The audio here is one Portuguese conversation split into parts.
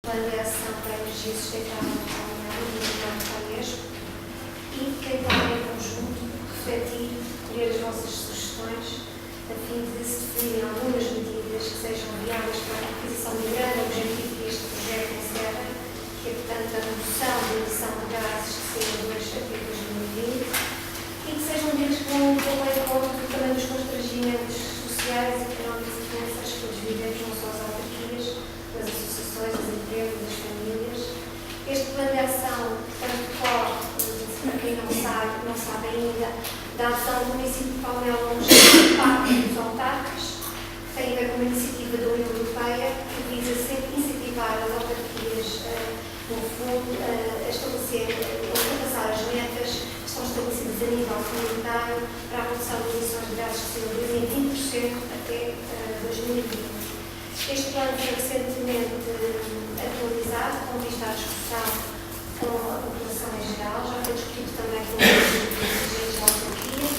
Plano de ação para a energia sustentável do Unesco e tentar em conjunto refletir, colher as vossas sugestões a fim de se definirem algumas medidas que sejam viáveis para a realização do grande objetivo que este projeto encerra, que é, portanto, a redução da emissão de gases de CO2 até 2020 e que sejam medidas que vão ao encontro também dos constrangimentos sociais, económicos e financeiros que todos vivemos, não só as autarquias, as associações, as empresas, as famílias. Este plano de ação, portanto, decorre, para quem não sabe ainda, da ação do município de Palmela, no Pacto dos Autarcas, que tem a ver com uma iniciativa da União Europeia que visa sempre incentivar as autarquias, no fundo, a estabelecer, a ultrapassar as metas que estão estabelecidas a nível comunitário para a redução de emissões de gases de CO2 em 20% até 2020. Este plano foi recentemente atualizado com vista à discussão com a população em geral, já foi discutido também com os dirigentes da autarquia,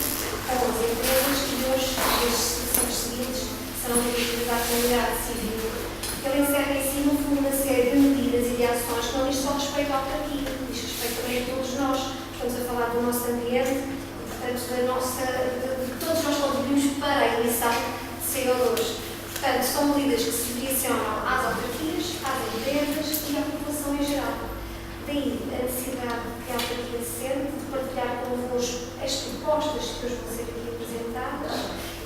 com as empresas e hoje as sessões seguintes serão dirigidas à comunidade civil. Ele encerra em si, no fundo, uma série de medidas e de ações que não diz só respeito à autarquia, diz respeito também a todos nós. Estamos a falar do nosso ambiente e, portanto, de todos nós contribuímos para a emissão de CO2. Portanto, são medidas que se direcionam às autarquias, às empresas e à população em geral. Daí a necessidade que a autarquia sente de partilhar convosco as propostas que hoje vão ser aqui apresentadas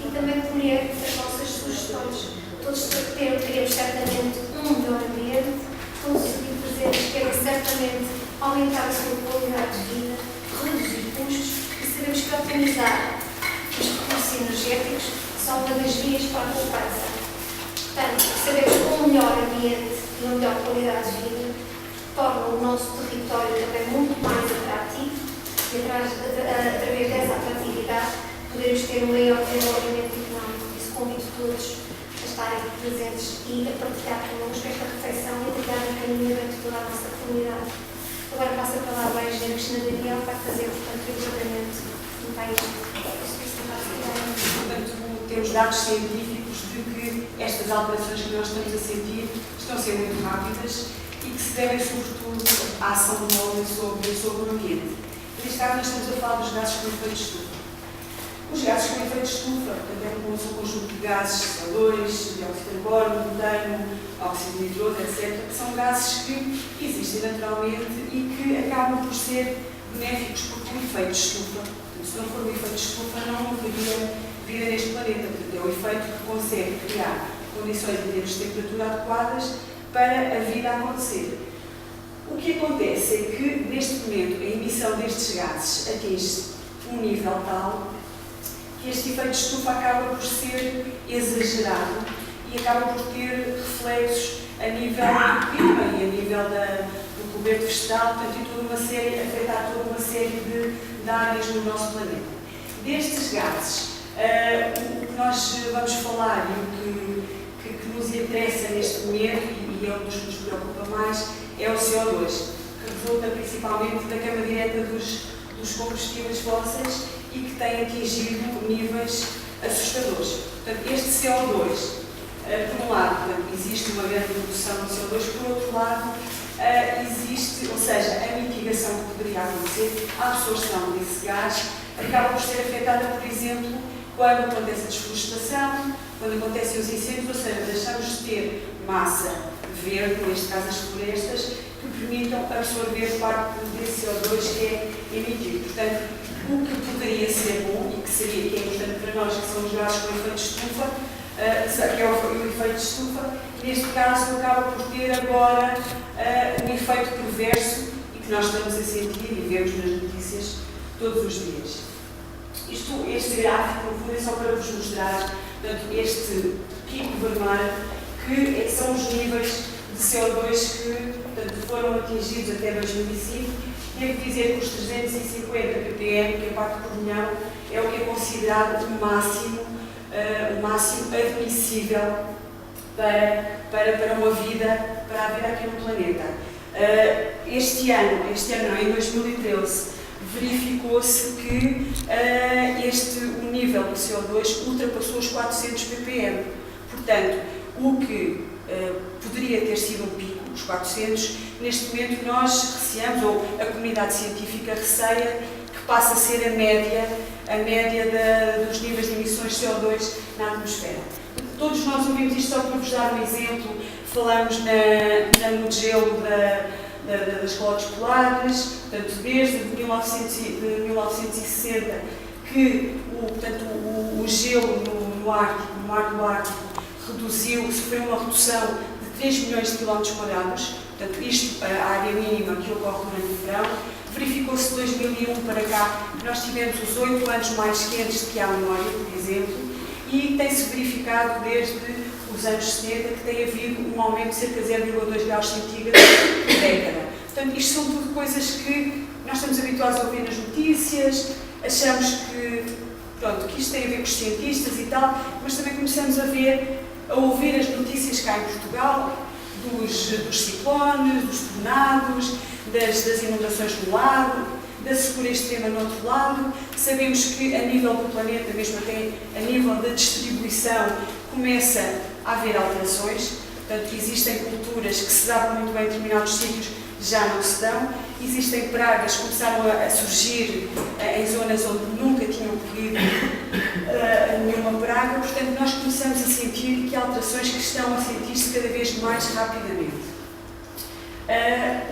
e também colher as vossas sugestões. Todos queremos certamente um melhor ambiente, todos aqui presentes querem certamente aumentar a sua qualidade de vida, reduzir custos e sabemos que otimizar os recursos energéticos são uma das vias para a poupança. Portanto, sabemos que um melhor ambiente e uma melhor qualidade de vida tornam o nosso território também muito mais atrativo e através dessa atratividade poderemos ter um maior desenvolvimento económico. Por isso convido todos a estarem presentes e a partilhar connosco esta reflexão e a trilhar um caminho dentro de toda a nossa comunidade. Agora passo a palavra à engenheira Cristina Daniel para fazer, portanto, o enquadramento do país. Portanto, temos dados científicos de que estas alterações que nós estamos a sentir estão a ser muito rápidas e que se devem, sobretudo, à ação do homem sobre o ambiente. Neste caso, nós estamos a falar dos gases com efeito de estufa. Os gases com efeito de estufa, também como um conjunto de gases, CO2, dióxido de carbono, metano, óxido nitroso, etc., que são gases que existem naturalmente e que acabam por ser benéficos porque o efeito de estufa, se não for o efeito de estufa, não haveria vida neste planeta, porque é o efeito que consegue criar condições em termos de temperatura adequadas para a vida acontecer. O que acontece é que, neste momento, a emissão destes gases atinge um nível tal que este efeito de estufa acaba por ser exagerado e acaba por ter reflexos a nível do clima e a nível do coberto vegetal, portanto, afetar toda uma série de áreas no nosso planeta. Destes gases, o que nós vamos falar e o que nos interessa neste momento, e é um dos que nos preocupa mais, é o CO2, que resulta principalmente da cama direta dos combustíveis fósseis e que tem atingido níveis assustadores. Portanto, este CO2, por um lado, existe uma grande redução do CO2, por outro lado, existe, ou seja, a mitigação que poderia acontecer, a absorção desse gás, acaba por ser afetada, por exemplo, quando acontece a desflorestação, quando acontecem os incêndios, ou seja, deixamos de ter massa verde, neste caso as florestas, que permitam absorver parte desse CO2 que é emitido. Portanto, o que poderia ser bom e que é importante para nós, que são os gases com efeito de estufa, que é o efeito de estufa, neste caso acaba por ter agora um efeito perverso e que nós estamos a sentir e vemos nas notícias todos os dias. Este gráfico, no fundo, é só para vos mostrar, portanto, este pico vermelho, que são os níveis de CO2 que, portanto, foram atingidos até 2005. Devo dizer que os 350 ppm, que é parte por milhão, é o que é considerado o máximo admissível para uma vida, para a vida aqui no planeta. Este ano não, em 2013, verificou-se que o nível do CO2 ultrapassou os 400 ppm. Portanto, o que poderia ter sido um pico, os 400, neste momento nós receamos, ou a comunidade científica receia, que passe a ser a média dos níveis de emissões de CO2 na atmosfera. Todos nós ouvimos isto, só para vos dar um exemplo, falamos no gelo das calotes polares, portanto, desde 1960, que o gelo no mar do Ártico sofreu uma redução de 3 milhões de quilómetros quadrados, portanto, isto, a área mínima que ocorre durante o verão. Verificou-se de 2001 para cá, nós tivemos os 8 anos mais quentes de que há memória, por exemplo, e tem-se verificado desde os anos 70 que tem havido um aumento de cerca de 0,2 graus centígrados por década. Portanto, isto são tudo coisas que nós estamos habituados a ouvir nas notícias, achamos que isto tem a ver com os cientistas e tal, mas também começamos a ouvir as notícias cá em Portugal, dos ciclones, dos tornados, das inundações no lado, da secura extrema no outro lado. Sabemos que a nível do planeta, mesmo até a nível da distribuição, começa a haver alterações. Portanto, existem culturas que se davam muito bem em determinados sítios, já não se dão. Existem pragas que começaram a surgir em zonas onde nunca tinham ocorrido nenhuma praga. Portanto, nós começamos a sentir que há alterações que estão a sentir-se cada vez mais rapidamente.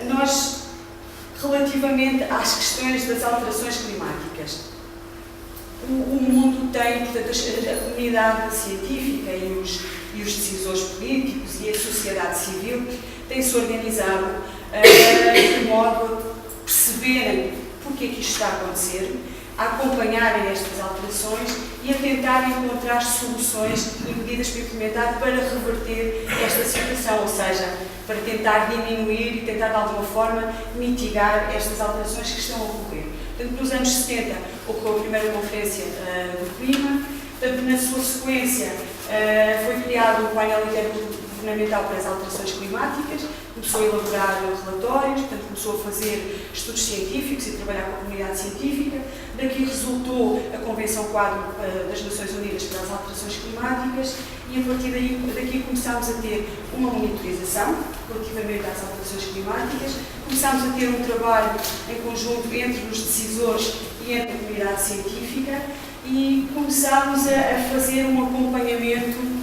Nós, relativamente às questões das alterações climáticas, o mundo tem, portanto, a comunidade científica e os decisores políticos e a sociedade civil têm-se organizado de modo a perceberem porque é que isto está a acontecer, a acompanharem estas alterações e a tentar encontrar soluções e medidas para implementar para reverter esta situação, ou seja, para tentar diminuir e tentar de alguma forma mitigar estas alterações que estão a ocorrer. Portanto, nos anos 70 ocorreu a primeira conferência do clima, portanto, na sua sequência foi criado o painel intergovernamental para as alterações climáticas, começou a elaborar relatórios, portanto, começou a fazer estudos científicos e trabalhar com a comunidade científica. Daqui resultou a Convenção Quadro das Nações Unidas para as Alterações Climáticas e, a partir daqui começámos a ter uma monitorização relativamente às alterações climáticas, começámos a ter um trabalho em conjunto entre os decisores e entre a comunidade científica e começámos a fazer um acompanhamento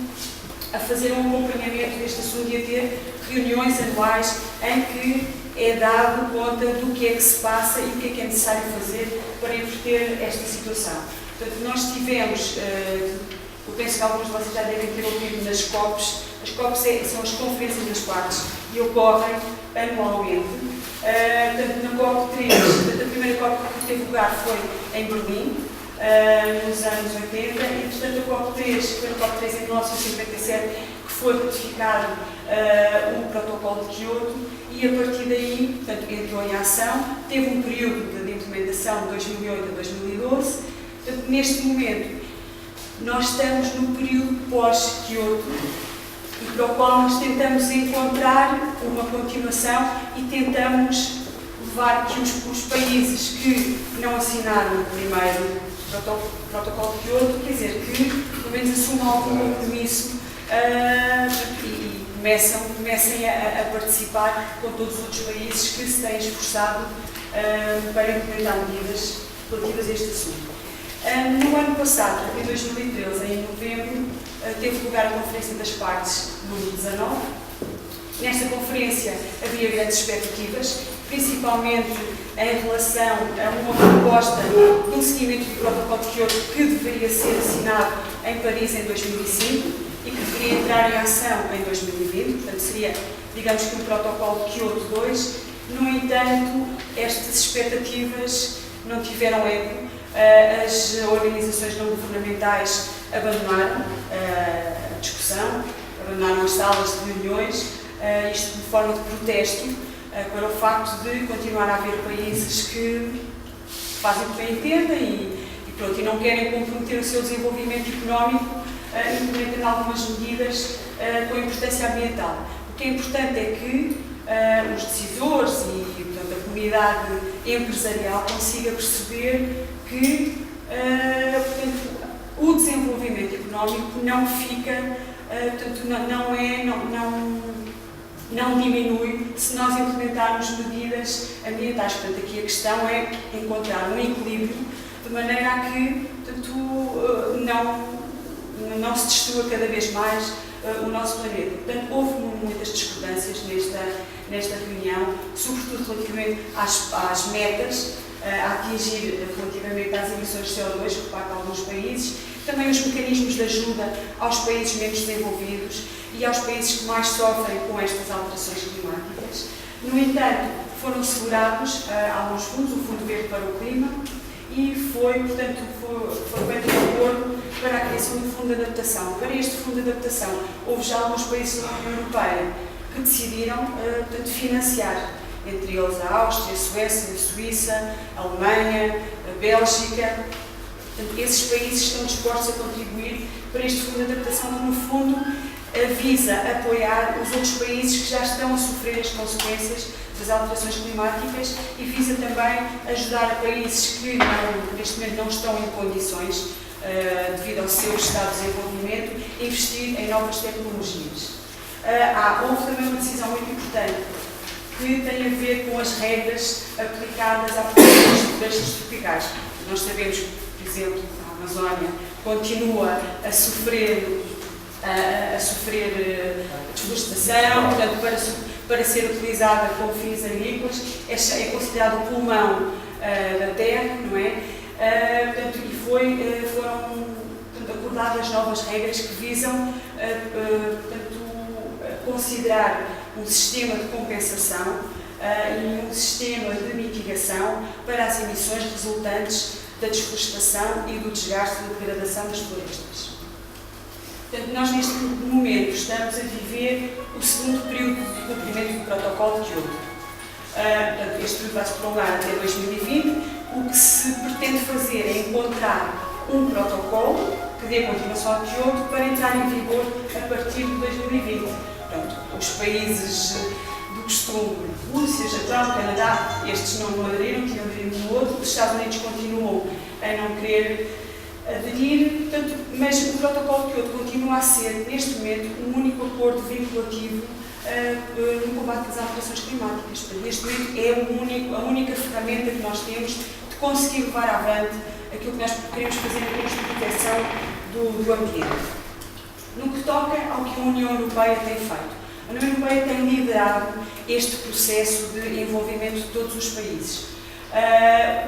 deste assunto e a ter reuniões anuais em que é dado conta do que é que se passa e o que é necessário fazer para inverter esta situação. Portanto, nós tivemos, eu penso que alguns de vocês já devem ter ouvido nas COPs. As COPs são as conferências das partes e ocorrem anualmente. Portanto, na COP3, a primeira COP que teve lugar foi em Berlim, nos anos 80, e portanto a COP3 foi a COP3 em 1957 que foi ratificado o protocolo de Kyoto e a partir daí, portanto, entrou em ação, teve um período de implementação de 2008 a 2012, portanto, neste momento nós estamos no período pós-Kyoto e para o qual nós tentamos encontrar uma continuação e tentamos levar que os países que não assinaram o primeiro protocolo de Kyoto, quer dizer, que pelo menos assumam algum compromisso e comecem a participar com todos os outros países que se têm esforçado para implementar medidas relativas a este assunto. No ano passado, em 2013, em novembro, teve lugar a Conferência das Partes, número 19. Nesta conferência havia grandes expectativas, principalmente em relação a uma proposta de um seguimento do protocolo de Kyoto que deveria ser assinado em Paris em 2005 e que deveria entrar em ação em 2020, portanto seria, digamos que um protocolo de Kyoto 2. No entanto, estas expectativas não tiveram eco. As organizações não governamentais abandonaram a discussão, abandonaram as salas de reuniões, isto de forma de protesto para o facto de continuar a haver países que fazem o que bem entendem e não querem comprometer o seu desenvolvimento económico, implementando algumas medidas com importância ambiental. O que é importante é que os decisores e portanto, a comunidade empresarial consiga perceber que portanto, o desenvolvimento económico não fica, portanto, não diminui se nós implementarmos medidas ambientais. Portanto, aqui a questão é encontrar um equilíbrio de maneira a que, portanto, não se destrua cada vez mais o nosso planeta. Portanto, houve muitas discordâncias nesta reunião, sobretudo relativamente às metas a atingir relativamente às emissões de CO2 por parte de alguns países, também os mecanismos de ajuda aos países menos desenvolvidos e aos países que mais sofrem com estas alterações climáticas. No entanto, foram segurados alguns fundos, o Fundo Verde para o Clima, e foi feito um acordo para a criação do Fundo de Adaptação. Para este Fundo de Adaptação, houve já alguns países da União Europeia que decidiram, portanto, financiar, entre eles a Áustria, a Suécia, a Suíça, a Alemanha, a Bélgica. Portanto, esses países estão dispostos a contribuir para este Fundo de Adaptação, que no fundo visa apoiar os outros países que já estão a sofrer as consequências das alterações climáticas e visa também ajudar países que neste momento não estão em condições, devido ao seu estado de desenvolvimento, a investir em novas tecnologias. Houve também uma decisão muito importante que tem a ver com as regras aplicadas à proteção das florestas tropicais. Nós sabemos que, por exemplo, a Amazónia continua a sofrer desflorestação, portanto, para ser utilizada com fins agrícolas, é considerado o pulmão da terra, não é? Portanto, e foram acordadas novas regras que visam considerar um sistema de compensação e um sistema de mitigação para as emissões resultantes da desflorestação e do desgaste e da degradação das florestas. Portanto, nós neste momento estamos a viver o segundo período de cumprimento do Protocolo de Kyoto. Portanto, este período vai se prolongar até 2020. O que se pretende fazer é encontrar um protocolo que dê continuação ao Kyoto para entrar em vigor a partir de 2020. Portanto, os países do costume, Rússia, Japão, Canadá, estes não aderiram, tinham aderido no outro, os Estados Unidos continuam a não querer aderir, portanto, mas o Protocolo de Kyoto continua a ser, neste momento, um único acordo vinculativo no combate às alterações climáticas. Portanto, neste momento é a única ferramenta que nós temos de conseguir levar avante aquilo que nós queremos fazer em termos de proteção do ambiente. No que toca ao que a União Europeia tem feito, a União Europeia tem liderado este processo de envolvimento de todos os países.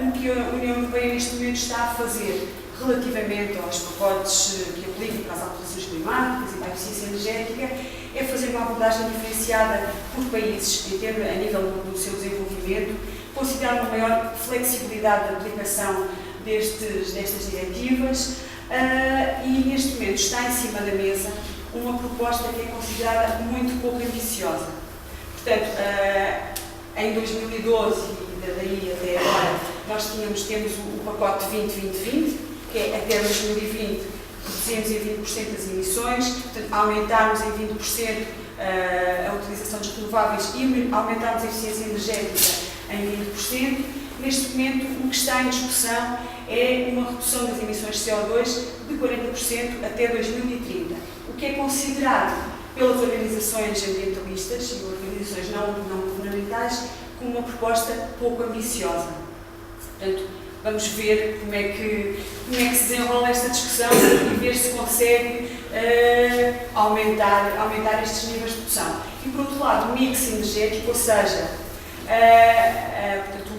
O que a União Europeia neste momento está a fazer relativamente aos pacotes que aplicam para as alterações climáticas e para a eficiência energética é fazer uma abordagem diferenciada por países a nível do seu desenvolvimento, considerar uma maior flexibilidade da aplicação destas diretivas e neste momento está em cima da mesa uma proposta que é considerada muito pouco ambiciosa. Portanto, em 2012 e daí até agora nós temos o pacote 20-20-20, que é até 2020 reduzirmos em 20% as emissões, portanto, aumentarmos em 20% a utilização dos renováveis e aumentarmos a eficiência energética em 20%. Neste momento, o que está em discussão é uma redução das emissões de CO2 de 40% até 2030, o que é considerado pelas organizações ambientalistas e organizações não governamentais como uma proposta pouco ambiciosa. Portanto, vamos ver como é que se desenrola esta discussão e ver se consegue aumentar estes níveis de produção. E, por outro lado, o mix energético, ou seja, portanto,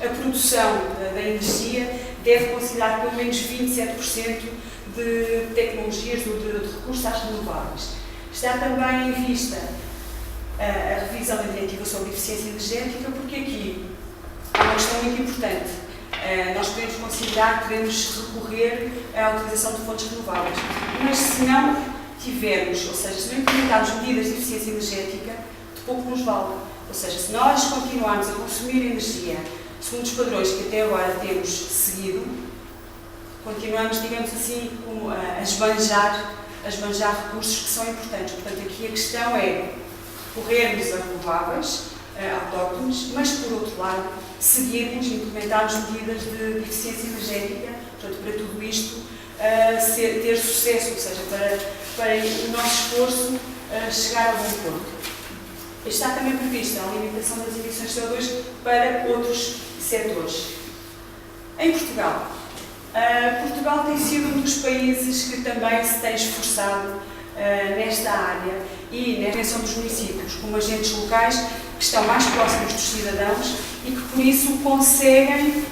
a produção da energia deve considerar pelo menos 27% de tecnologias de recursos às renováveis. Está também em vista a revisão da diretiva sobre eficiência energética, porque aqui há uma questão muito importante. Nós podemos considerar que devemos recorrer à utilização de fontes renováveis, mas se não tivermos, ou seja, se não implementarmos medidas de eficiência energética, de pouco nos vale. Ou seja, se nós continuarmos a consumir energia segundo os padrões que até agora temos seguido, continuamos, digamos assim, como a esbanjar recursos que são importantes. Portanto, aqui a questão é recorrermos a renováveis, autóctones, mas, por outro lado, seguirmos e implementarmos medidas de eficiência energética, portanto, para tudo isto ter sucesso, ou seja, para o nosso esforço chegar a bom ponto. Está também prevista a limitação das emissões de CO2 para outros setores. Em Portugal, Portugal tem sido um dos países que também se tem esforçado nesta área e na intervenção dos municípios como agentes locais que estão mais próximos dos cidadãos e que por isso conseguem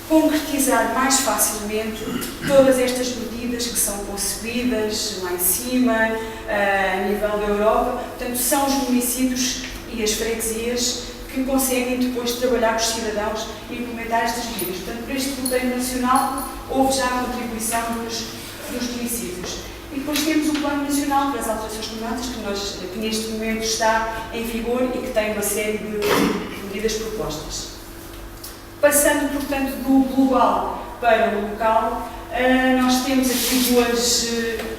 concretizar mais facilmente todas estas medidas que são concebidas lá em cima, a nível da Europa. Portanto, são os municípios e as freguesias que conseguem depois trabalhar com os cidadãos e implementar estas medidas. Portanto, para este roteiro nacional, houve já a contribuição dos municípios. E depois temos o Plano Nacional para as Alterações Climáticas, que neste momento está em vigor e que tem uma série de medidas propostas. Passando, portanto, do global para o local, nós temos aqui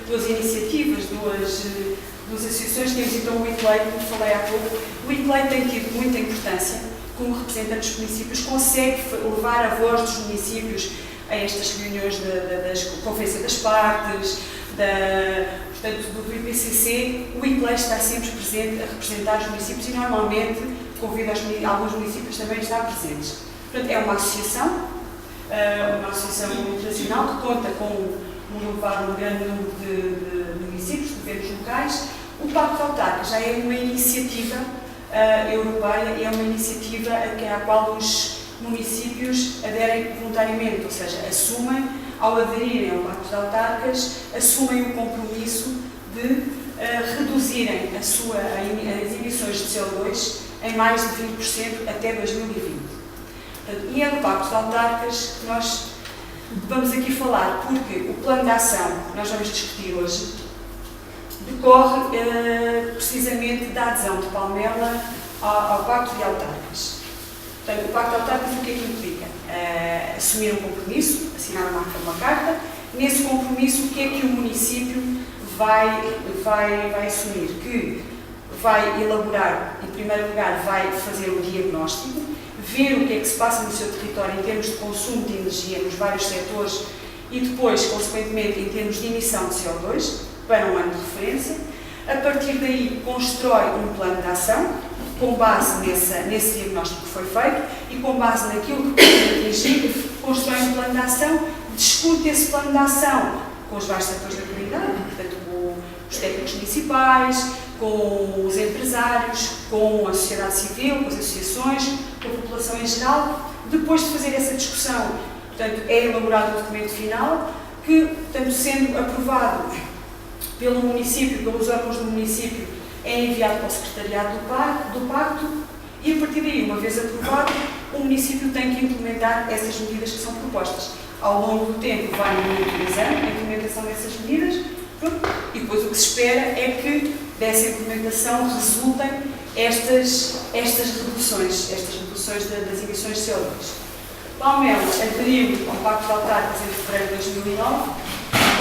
duas iniciativas, duas associações. Temos então o ICLEI, como falei há pouco. O ICLEI tem tido muita importância como representante dos municípios, consegue levar a voz dos municípios a estas reuniões da Conferência das Partes, portanto, do IPCC. O ICLEI está sempre presente a representar os municípios e normalmente convida alguns municípios também a estar presentes. Portanto, é uma associação internacional que conta com um grande número de municípios, de governos locais. O Pacto de Autarcas já é uma iniciativa europeia, é uma iniciativa à qual os municípios aderem voluntariamente, ou seja, assumem, ao aderirem ao Pacto de Autarcas, assumem o compromisso de reduzirem as emissões de CO2 em mais de 20% até 2020. E é do Pacto de Autarcas que nós vamos aqui falar, porque o plano de ação que nós vamos discutir hoje decorre precisamente da adesão de Palmela ao Pacto de Autarcas. Portanto, o Pacto de Autarcas o que é que implica? Assumir um compromisso, assinar uma carta. Nesse compromisso, o que é que o município vai assumir? Que vai elaborar, em primeiro lugar, vai fazer um diagnóstico, ver o que é que se passa no seu território em termos de consumo de energia nos vários setores e depois, consequentemente, em termos de emissão de CO2 para um ano de referência. A partir daí, constrói um plano de ação com base nesse diagnóstico que foi feito e com base naquilo que pode atingir, constrói um plano de ação, discute esse plano de ação com os vários setores da comunidade, portanto, com os técnicos municipais, com os empresários, com a sociedade civil, com as associações, com a população em geral. Depois de fazer essa discussão, portanto, é elaborado o documento final que, portanto, sendo aprovado pelo município, pelos órgãos do município, é enviado para o secretariado do Pacto e, a partir daí, uma vez aprovado, o município tem que implementar essas medidas que são propostas. Ao longo do tempo vai monitorizando a implementação dessas medidas e depois o que se espera é que dessa implementação resultem estas reduções das emissões de CO2. Palmela aderiu ao Pacto de Autarcas em fevereiro de 2009,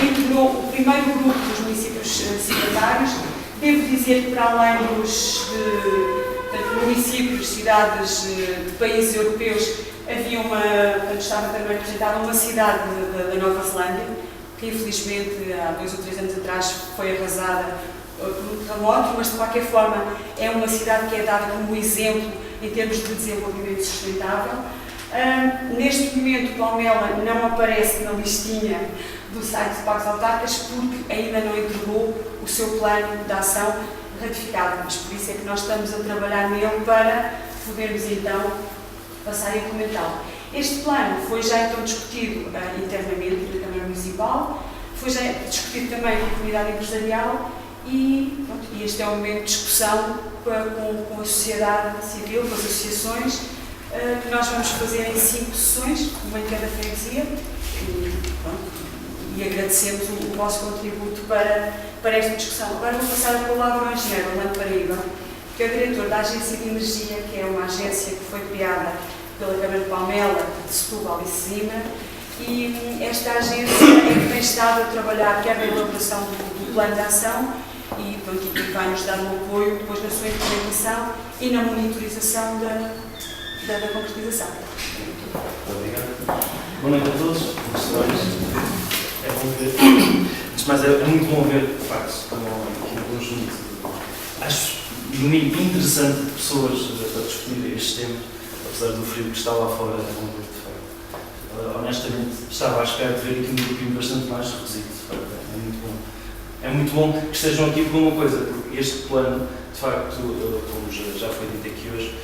integrou o primeiro grupo dos municípios signatários. Devo dizer que, para além dos municípios, cidades de países europeus, estava também representada uma cidade da Nova Zelândia, que infelizmente há 2 ou 3 anos atrás foi arrasada por um terremoto, mas de qualquer forma é uma cidade que é dada como exemplo em termos de desenvolvimento sustentável. Neste momento, Palmela não aparece na listinha do site do Pacto de Autarcas porque ainda não entregou o seu plano de ação ratificado, mas por isso é que nós estamos a trabalhar nele para podermos então passar a implementá-lo. Este plano foi já então discutido internamente na Câmara Municipal, foi já discutido também com a comunidade empresarial e este é o momento de discussão com a sociedade civil, com as associações, que nós vamos fazer em 5 sessões, uma em cada freguesia, e agradecemos o vosso contributo para esta discussão. Agora vou passar a palavra ao engenheiro Orlando Paraíba, que é o diretor da Agência de Energia, que é uma agência que foi criada pela Câmara de Palmela, de Setúbal e Sesimbra, e esta agência é que tem estado a trabalhar quer na elaboração do plano de ação e vai-nos dar um apoio depois na sua implementação e na monitorização da concretização. Muito obrigado. Boa noite a todos, professores. É bom ver, mas é muito bom ver, de facto, como aqui no conjunto. Acho no mínimo interessante de pessoas para discutir estes temas, apesar do frio que está lá fora. Honestamente, estava à espera de ver aqui um grupinho bastante mais reduzido. De facto, é muito bom. É muito bom que estejam aqui por uma coisa, porque este plano, de facto, como já foi dito aqui hoje,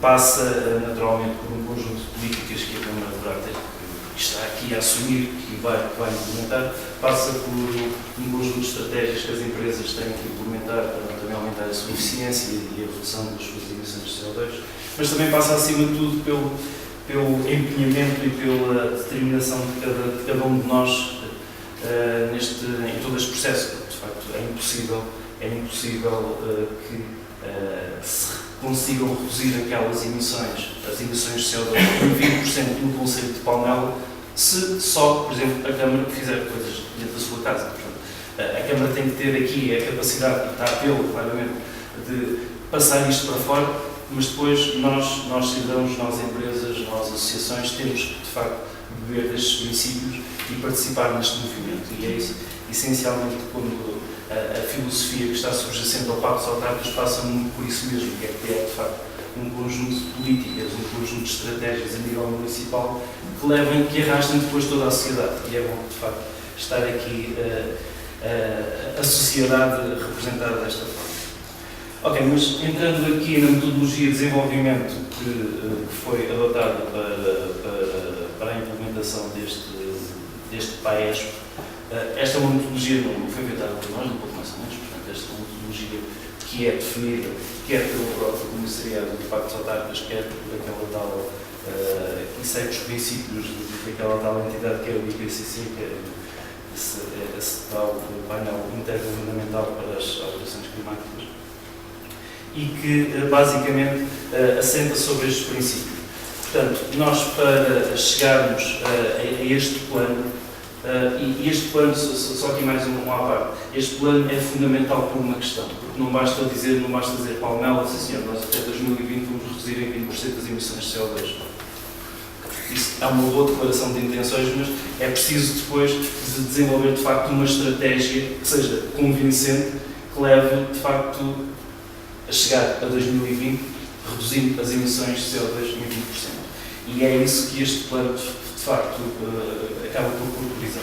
passa naturalmente por um conjunto de políticas que a Câmara deverá ter, que está aqui a assumir, que vai implementar, passa por um conjunto de estratégias que as empresas têm que implementar para também aumentar a sua eficiência e a redução das suas emissões de CO2, mas também passa, acima de tudo, pelo empenhamento e pela determinação de cada um de nós em todo este processo, porque de facto é impossível que se consigam reduzir aquelas emissões, as emissões de CO2 em 20% no concelho de Palmela, se só, por exemplo, a Câmara fizer coisas dentro da sua casa. Portanto, a Câmara tem que ter aqui a capacidade, e está a tê-lo claramente, de passar isto para fora, mas depois nós cidadãos, nós empresas, nós associações, temos que, de facto, beber destes princípios e participar neste movimento. E é isso, essencialmente, quando a filosofia que está subjacente ao Pacto dos Autarcas passa muito por isso mesmo, que é criar, de facto, um conjunto de políticas, um conjunto de estratégias a nível municipal que arrastem depois toda a sociedade. E é bom, de facto, estar aqui a sociedade representada desta forma. Ok, mas entrando aqui na metodologia de desenvolvimento que foi adotada para a implementação deste PAESP, esta é uma metodologia que não foi inventada por nós, um pouco mais ou menos, portanto, esta é uma metodologia que é definida, quer pelo próprio Comissariado do Pacto dos Autarcas, quer por aquela tal, que segue os princípios daquela tal entidade que é o IPCC, que é esse tal painel intergovernamental para as alterações climáticas, e que basicamente assenta sobre estes princípios. Portanto, nós para chegarmos a este plano, e este plano, só aqui mais um à parte, este plano é fundamental por uma questão, porque não basta dizer Palmela, sim senhor, nós até 2020 vamos reduzir em 20% as emissões de CO2. Isso é uma boa declaração de intenções, mas é preciso depois de desenvolver de facto uma estratégia que seja convincente, que leve de facto a chegar a 2020 reduzindo as emissões de CO2 em 20%. E é isso que este plano de facto acaba por corporizar.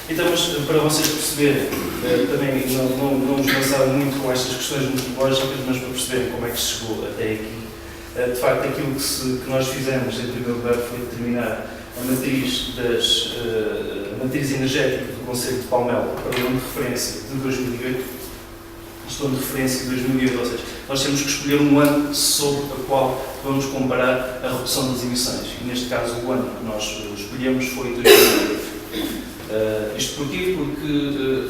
Então, mas para vocês perceberem, também não nos lançaram muito com estas questões metodológicas, mas para perceberem como é que se chegou até aqui, de facto aquilo que nós fizemos em primeiro lugar foi determinar a matriz energética do Concelho de Palmela para o ano de referência de 2008, isto é um de referência de 2008, ou seja, nós temos que escolher um ano sobre o qual vamos comparar a redução das emissões. E neste caso o ano que nós escolhemos foi 2008. Isto porquê? Porque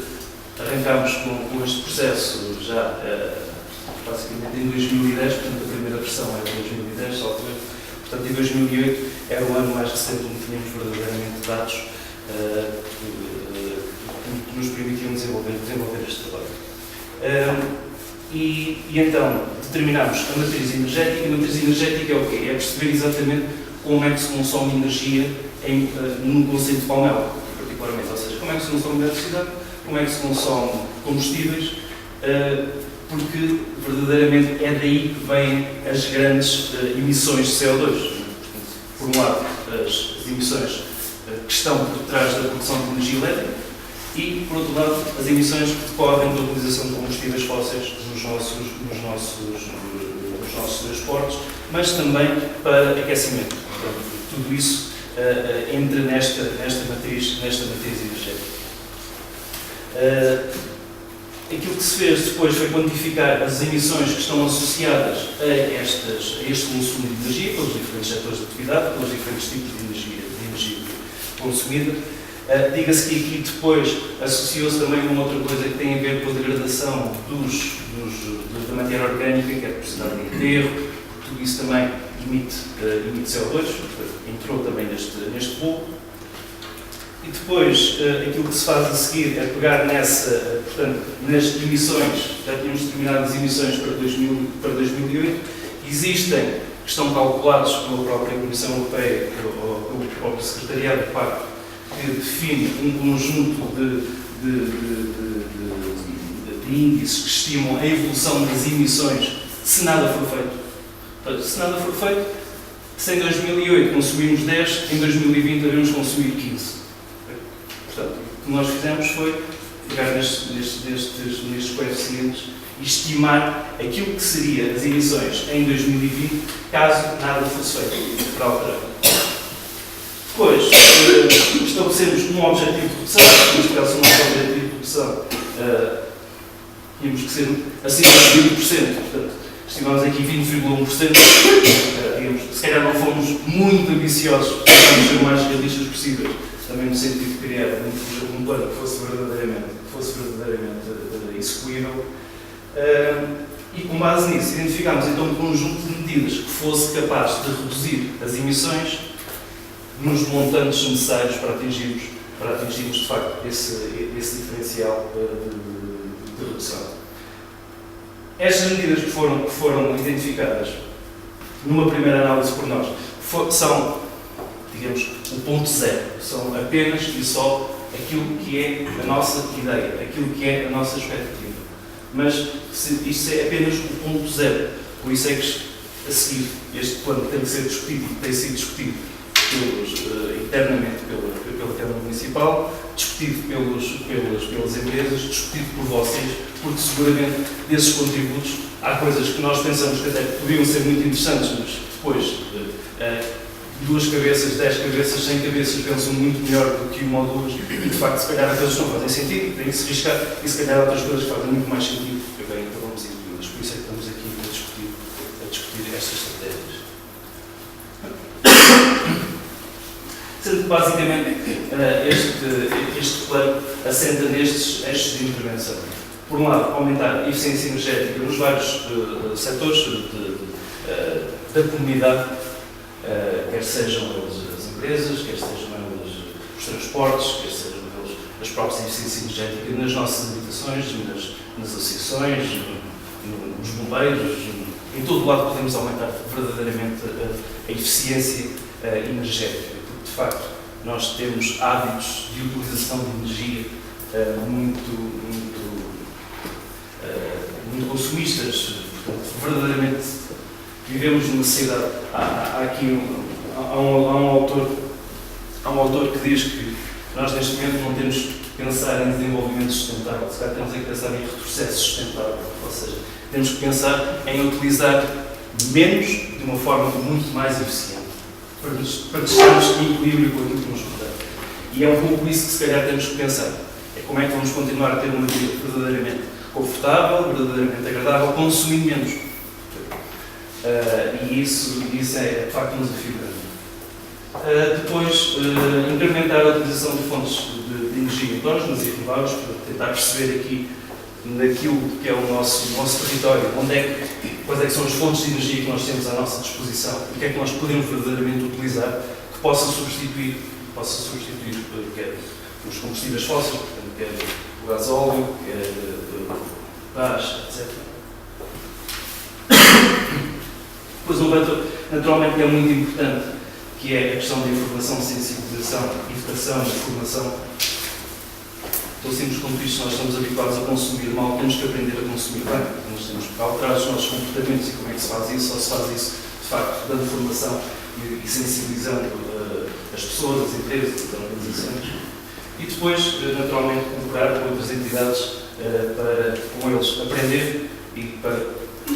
arrancámos com este processo já basicamente em 2010, portanto a primeira versão era 2010, só que, portanto em 2008 era o ano mais recente onde tínhamos verdadeiramente dados que nos permitiam desenvolver este trabalho. E então determinámos a matriz energética. A matriz energética é o quê? É perceber exatamente como é que se consome energia num conceito de Palmela, particularmente, ou seja, como é que se consome eletricidade, como é que se consome combustíveis, porque verdadeiramente é daí que vêm as grandes emissões de CO2. Portanto, por um lado, as emissões que estão por trás da produção de energia elétrica e, por outro lado, as emissões que decorrem da utilização de combustíveis fósseis nos nossos transportes, mas também para aquecimento. Portanto, tudo isso entra nesta matriz energética. Aquilo que se fez depois foi quantificar as emissões que estão associadas a este consumo de energia, pelos diferentes setores de atividade, pelos diferentes tipos de energia consumida. Diga-se que aqui depois associou-se também uma outra coisa que tem a ver com a degradação da matéria orgânica, que é a velocidade de enterro, porque tudo isso também emite CO2, entrou também neste bolo. E depois, aquilo que se faz a seguir é pegar nas emissões, já tínhamos determinado as emissões para 2008, existem, que estão calculados pela própria Comissão Europeia, pelo próprio Secretariado do Pacto, que define um conjunto de índices que estimam a evolução das emissões se nada for feito. Portanto, se nada for feito, se em 2008 consumimos 10, em 2020 devemos consumir 15. Portanto, o que nós fizemos foi pegar nestes coeficientes e estimar aquilo que seria as emissões em 2020, caso nada fosse feito para alterar. Depois, estabelecemos um objetivo de redução, neste caso, o nosso objetivo de redução, tínhamos que ser acima de 20%, portanto, estimamos aqui 20,1%, digamos, se calhar não fomos muito ambiciosos, tentámos ser o mais realistas possíveis, também no sentido de criar um plano que fosse verdadeiramente execuível. E com base nisso, identificámos então um conjunto de medidas que fosse capaz de reduzir as emissões nos montantes necessários para atingirmos de facto esse diferencial de redução. Estas medidas que foram identificadas numa primeira análise por nós são, digamos, o ponto zero, são apenas e só aquilo que é a nossa ideia, aquilo que é a nossa expectativa. Mas isto é apenas o ponto zero, por isso é que a seguir este plano tem que ser discutido, tem sido discutido internamente pela Câmara Municipal, discutido pelas empresas, discutido por vocês, porque seguramente desses contributos há coisas que nós pensamos que até podiam ser muito interessantes, mas depois 2 cabeças, 10 cabeças, 100 cabeças pensam muito melhor do que uma ou duas e de facto se calhar as coisas não fazem sentido, tem que se arriscar e se calhar outras coisas fazem muito mais sentido e bem, então vamos incluí-las. Por isso é que estamos aqui a discutir estas estratégias. Sendo que basicamente este plano assenta nestes eixos de intervenção. Por um lado, aumentar a eficiência energética nos vários setores da comunidade, quer sejam eles as empresas, quer sejam eles os transportes, quer sejam eles as próprias eficiências energéticas nas nossas habitações, nas associações, nos bombeiros, em todo o lado podemos aumentar verdadeiramente a eficiência energética. De facto, nós temos hábitos de utilização de energia muito consumistas, portanto, verdadeiramente vivemos numa sociedade. Há aqui um autor que diz que nós neste momento não temos que pensar em desenvolvimento sustentável, se calhar temos que pensar em retrocesso sustentável, ou seja, temos que pensar em utilizar menos de uma forma muito mais eficiente, para estarmos em equilíbrio com aquilo que nos rodeia. E é um pouco isso que se calhar temos que pensar. É como é que vamos continuar a ter uma vida verdadeiramente confortável, verdadeiramente agradável, consumindo menos. E isso é de facto um desafio grande. Depois, incrementar a utilização de fontes de energia autónomas e renováveis, para tentar perceber aqui naquilo que é o nosso território, quais é que são as fontes de energia que nós temos à nossa disposição, o que é que nós podemos verdadeiramente utilizar que possa substituir quer os combustíveis fósseis, portanto, quer o gasóleo, quer o gás, etc. Depois um fator, naturalmente, que é muito importante, que é a questão da informação, sensibilização, educação e formação. Tão simples quanto isto, nós estamos habituados a consumir mal, temos que aprender a consumir bem. Nós temos que alterar os nossos comportamentos e como é que se faz isso, ou se faz isso, de facto, dando formação e sensibilizando as pessoas, as empresas, as organizações. E depois, naturalmente, colaborar com outras entidades para, com eles, aprender e para,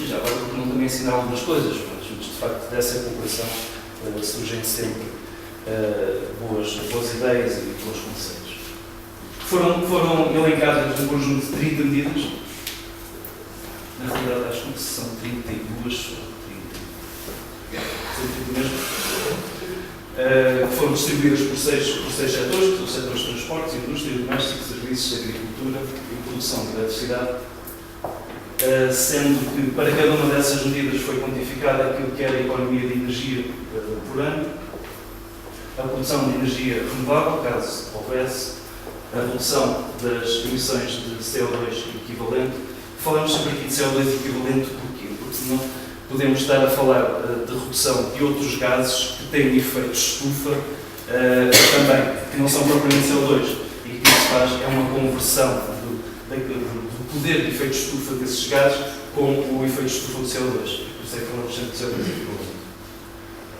já agora, porque não também ensinar algumas coisas, mas de facto, dessa cooperação surgem sempre boas ideias e bons conceitos. Foram elencadas um conjunto de 30 medidas, na realidade acho que são 32 ou 30 mesmo, que foram distribuídas por seis setores, que são os setores de transportes, indústria, domésticos, serviços, agricultura e produção de eletricidade, sendo que para cada uma dessas medidas foi quantificada aquilo que era a economia de energia por ano, a produção de energia renovável, caso houvesse, a redução das emissões de CO2 equivalente. Falamos sempre aqui de CO2 equivalente porquê? Porque senão podemos estar a falar de redução de outros gases que têm efeitos estufa também, que não são propriamente CO2. E o que se faz é uma conversão do poder de efeito de estufa desses gases com o efeito de estufa do CO2. Por isso é que falamos sempre de CO2 aqui.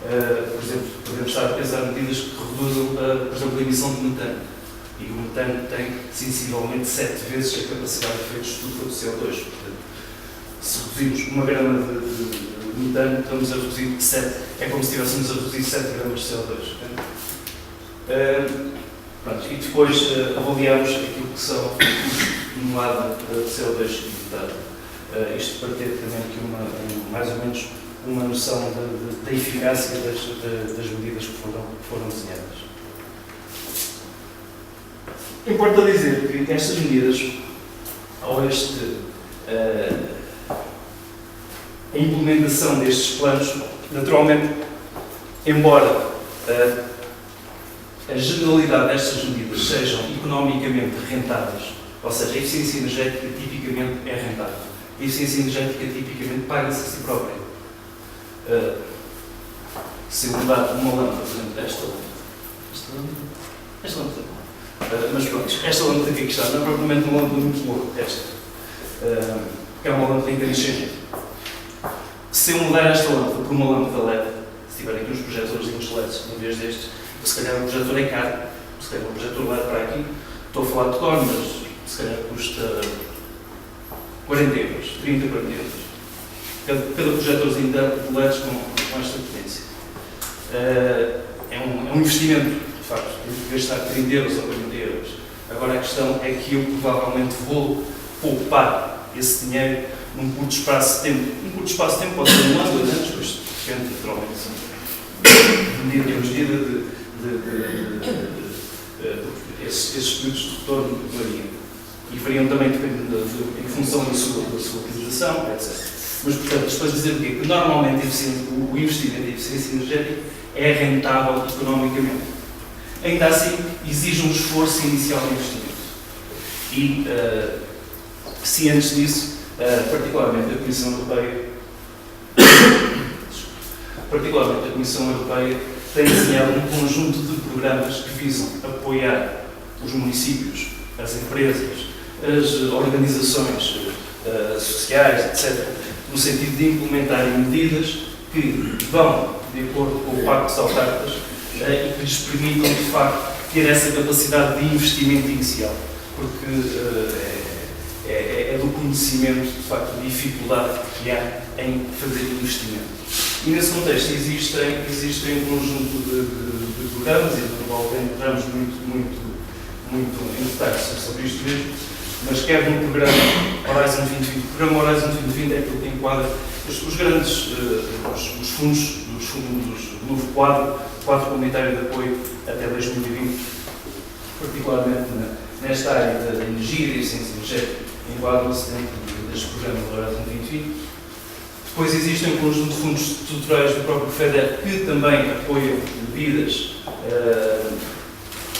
Por exemplo, podemos estar a pensar em medidas que reduzam, por exemplo, a emissão de metano. E o metano tem sensivelmente 7 vezes a capacidade de efeito de estufa do CO2. Portanto, se reduzirmos 1 grama de metano, estamos a reduzir 7. É como se estivéssemos a reduzir 7 gramas de CO2. Pronto, e depois avaliamos aquilo que são o custo acumulado de CO2 evitado. Isto para ter também aqui mais ou menos uma noção da eficácia das medidas que foram desenhadas. Importa dizer que estas medidas, ou a implementação destes planos, naturalmente, embora a generalidade destas medidas sejam economicamente rentáveis, ou seja, a eficiência energética tipicamente é rentável. A eficiência energética tipicamente paga-se a si própria. Se eu mudar uma lâmpada, por exemplo, esta lâmpada, mas pronto, esta lâmpada aqui que está não é propriamente uma lâmpada muito boa, porque é uma lâmpada incandescente. Se eu mudar esta lâmpada por uma lâmpada LED, se tiver aqui uns projetores e uns LEDs em vez destes, se calhar o projetor é caro, se calhar o projetor LED para aqui, estou a falar de cor, mas se calhar custa 40 euros, 30, 40 euros. Cada projetorzinho de LEDs com esta potência. É um investimento, de facto, de gastar 30 euros ou 40 euros. Agora a questão é que eu provavelmente vou poupar esse dinheiro num curto espaço de tempo. Um curto espaço de tempo pode ser 1 ano, 2 anos, depois depende naturalmente de medida em medida esses períodos de retorno variam. E variam também em função da sua utilização, etc. Mas, portanto, isto para dizer o quê? Que normalmente o investimento em eficiência energética é rentável economicamente. Ainda assim, exige um esforço inicial de investimento. E, cientes disso, particularmente a Comissão Europeia tem desenhado um conjunto de programas que visam apoiar os municípios, as empresas, as organizações sociais, etc., no sentido de implementarem medidas que vão de acordo com o Pacto dos Autarcas e que lhes permitam, de facto, ter essa capacidade de investimento inicial, porque é do conhecimento, de facto, a dificuldade que há em fazer investimento. E nesse contexto existem um conjunto de programas, e não entramos muito em detalhes sobre isto mesmo, mas quer no programa Horizon 2020. O programa Horizon 2020 é aquilo que enquadra os grandes os fundos do novo quadro comunitário de apoio até 2020, particularmente nesta área da energia e da eficiência energética, enquadram-se dentro deste programa do Horizon 2020. Depois existem um conjunto de fundos estruturais do próprio FEDER que também apoiam medidas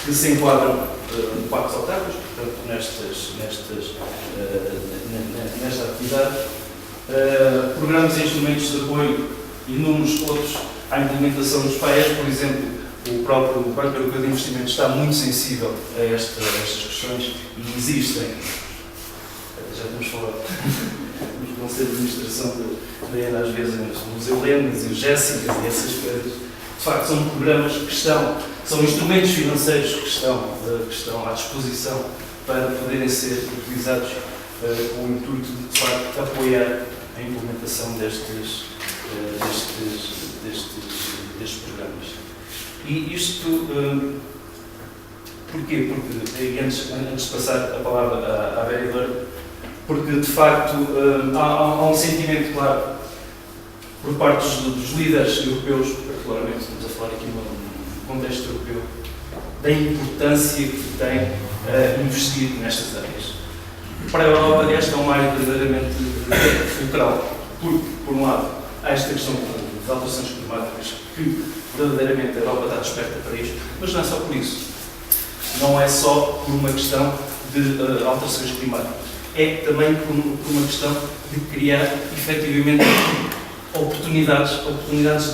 que se enquadram no Pacto dos Autarcas, portanto, nesta atividade. Programas e instrumentos de apoio e inúmeros outros à implementação dos PAEs, por exemplo, o próprio Banco Europeu de Investimentos está muito sensível a estas questões e existem, já temos falado nos conselhos de administração da ENA às vezes, os Helenas e os Jéssicas e essas coisas. De facto, são programas que são instrumentos financeiros que estão à disposição para poderem ser utilizados com o intuito de facto, apoiar a implementação destes programas. E isto, porquê? Porque, antes de passar a palavra à vereadora, porque de facto há um sentimento claro por parte dos líderes europeus, particularmente, estamos a falar aqui no contexto europeu, da importância que tem investir nestas áreas. Para a Europa, esta é uma área verdadeiramente fulcral, porque, por um lado, há esta questão das alterações climáticas, que verdadeiramente a Europa está desperta para isto, mas não é só por isso. Não é só por uma questão de alterações climáticas. É também por uma questão de criar, efetivamente, oportunidades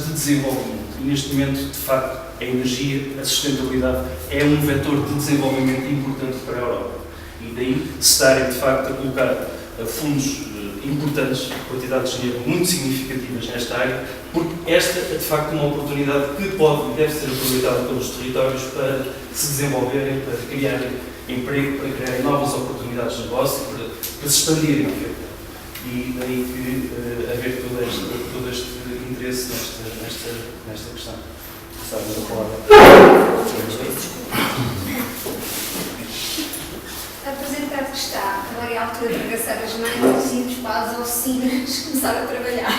de desenvolvimento. E neste momento, de facto, a energia, a sustentabilidade é um vetor de desenvolvimento importante para a Europa. E daí se estarem, de facto, a colocar fundos importantes, quantidades de dinheiro muito significativas nesta área, porque esta é, de facto, uma oportunidade que pode e deve ser aproveitada pelos territórios para se desenvolverem, para criarem emprego, para criarem novas oportunidades de negócio, para se expandirem. E daí que haver todo este interesse nesta questão. Sabe a palavra? Apresentado que está, agora é a altura de arregaçar as mangas e irmos para as oficinas começar a trabalhar.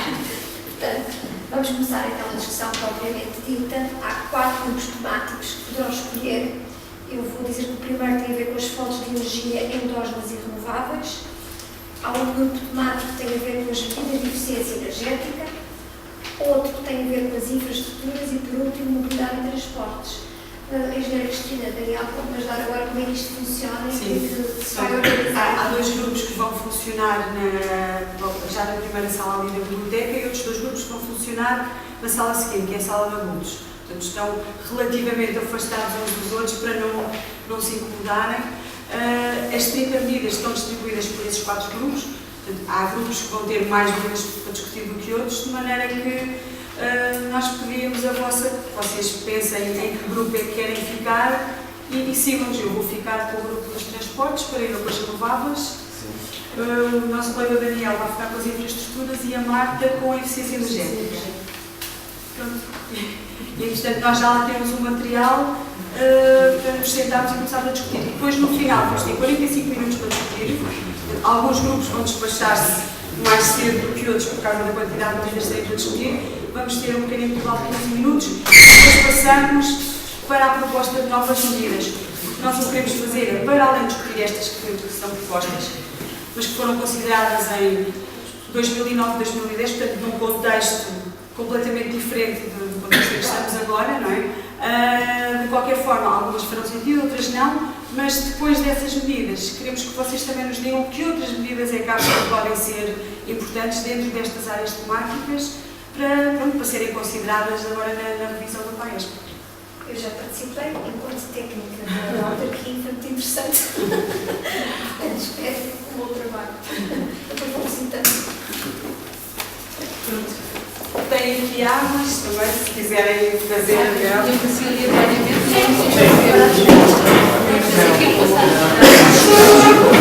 Portanto, vamos começar então a discussão propriamente dita. Há 4 grupos temáticos que poderão escolher. Eu vou dizer que o primeiro tem a ver com as fontes de energia endógenas e renováveis. Há um grupo temático que tem a ver com as medidas de eficiência energética. Outro que tem a ver com as infraestruturas e, por último, mobilidade e transportes. A engenheira Cristina, Daniel, pode-nos dar agora como é que isto funciona e que se vai organizar? Há 2 grupos que vão funcionar já na primeira sala ali da biblioteca e outros 2 grupos que vão funcionar na sala seguinte, que é a sala de adultos. Portanto, estão relativamente afastados uns dos outros para não se incomodarem. As 30 medidas estão distribuídas por esses 4 grupos. Portanto, há grupos que vão ter mais medidas para discutir do que outros, de maneira que nós pedíamos a que vocês pensem em que grupo é que querem ficar e sigam-nos. Eu vou ficar com o grupo dos transportes para ir para as renováveis. O nosso colega Daniel vai ficar com as infraestruturas e a Marta com a eficiência energética. Pronto. E, portanto, nós já lá temos um material para nos sentarmos e começarmos a discutir. Depois, no final, vamos ter 45 minutos para discutir. Alguns grupos vão despachar-se mais cedo do que outros por causa da quantidade de medidas que têm para discutir. Vamos ter um pequeno intervalo de 15 minutos e depois passamos para a proposta de novas medidas. O que nós o queremos fazer é, para além de discutir estas que são propostas, mas que foram consideradas em 2009 e 2010, portanto, num contexto completamente diferente do contexto em que estamos agora, não é? De qualquer forma, algumas farão sentido, outras não, mas depois dessas medidas, queremos que vocês também nos digam que outras medidas é que acham que podem ser importantes dentro destas áreas temáticas para serem consideradas agora na revisão do PAESP. Eu já participei enquanto técnica da autarquia, foi muito interessante. Espero um bom trabalho. Depois vou sentando. Tem aqui águas também, se quiserem fazer. Eu